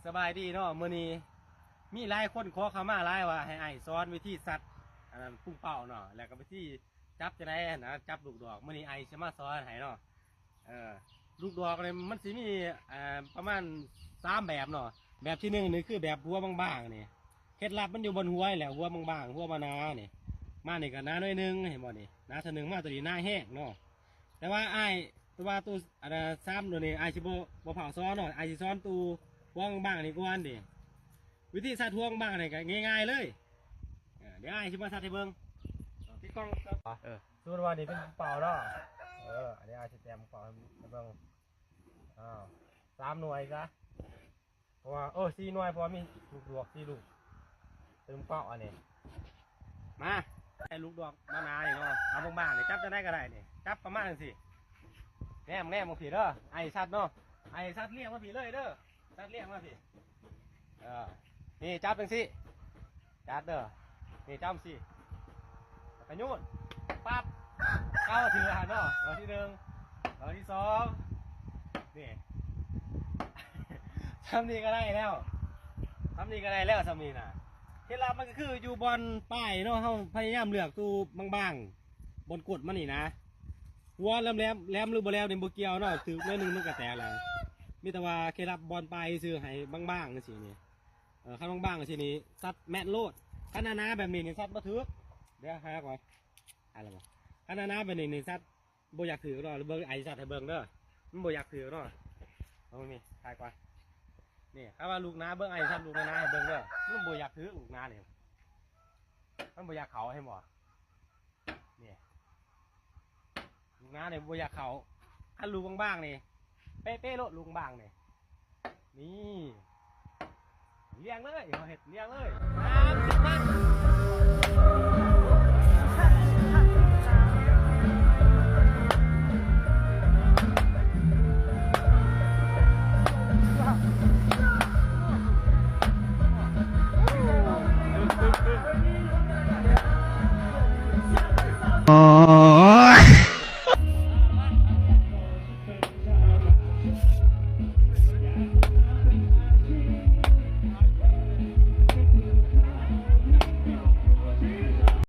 สบายดีเนาะมื้อนี้มีหลายคนขอเข้ามาหลายว่าให้ไอ้สอนวิธีสัตว์อันนั้นพุ่งเป้าเนาะแล้วก็วิธีจับจะได้นะจับลูกดอกมื้อนี้ไอ้จะมาสอนให้เนาะลูกดอกเนี่ยมันสิมีประมาณ3แบบเนาะแบบที่1นี่คือแบบหัวบางๆนี่เคล็ดลับมันอยู่บนหัวนี่แหละหัวบางๆหัวบานานี่มานี่ก็หน้าน้อยนึงเห็นบ่นี่หน้าเท่านึงมาตัวนี้หน้าแห้งเนาะแต่ว่าไอ้ตัวอัน3ตัวนี้ไอ้สิบ่เผาซ้อนเนาะไอ้สิซ้อนตัวหัวบางๆนี่ก่อนดิวิธีสัตว์หัวบางๆนี่ก็ง่ายๆเลยเดี๋ยวไอ้สิมาสัตว์ให้เบิ่งที่กล้องส่วนว่านี่เป็นเป่าเนาะอันนี้ไอ้สิแต้มเป่าให้เบิ่ง3 หน่วยซะเพราะว่า4 หน่วยเพราะมีลูกดอก4 ลูกเป็นเป่าอันนี้มาไอ้ลูกดอกมานาเนี่ยเนาะเอาบางๆเนี่ยจับจะได้ก็ได้เนี่ยจับประมาณนั้นสิแง่บางทีเด้อไอ้สัตว์เนาะไอ้สัตว์เลี้ยงมาผีเลยเด้อสัตว์เลี้ยงมาผีนี่จับเป็นสิจับเด้อนี่จับสิกระยุนปั๊บเข้าถือหันเนาะตัวที่1ตัวที่2นี่ ทำนี่ก็ได้แล้วทำนี่ก็ได้แล้วทำนี่นะเคล็ดลับมันก็คืออยู่บนป้ายเนาะเขาพยายามเลือกตัวบางๆบนกดมันนี่นะวัวแหลมหรือบ่แหลมเนี่ยบ่เกี่ยวเนาะถือเมื่อนึงมันก็แตกแล้วมีแต่ว่าเคล็ดลับบอลป้ายซื้อให้บางๆนั่นสินี่ข้างบางๆนั่นสินี่ซัดแมทโลดขนาดน้าแบบนี้นี่ซัดบ่ถือเดี๋ยวหาก่อนอะไรบ่ขนาดน้าแบบนี้นี่ซัดบ่อยากถือเนาะเบิ่งไอ้ซัดให้เบิ่งเด้อมันบ่อยากถือเนาะเอาไม่มีถ่ายก่อนนี่ถ้าว่าลูกน้าเบิ้งไอ้ท่านลูกน้าให้เบิ้งเด้อมันบ่อยากถือลูกน้าเนี่ยมันบ่อยากเขาให้หมอนี่ลูกน้าเนี่ยบ่อยากเขาถ้าลูกบางๆนี่เป๊ะๆโลดลูกบางนี่นี่เลี้ยงเลยเห็ดเลี้ยงเลยน้ำ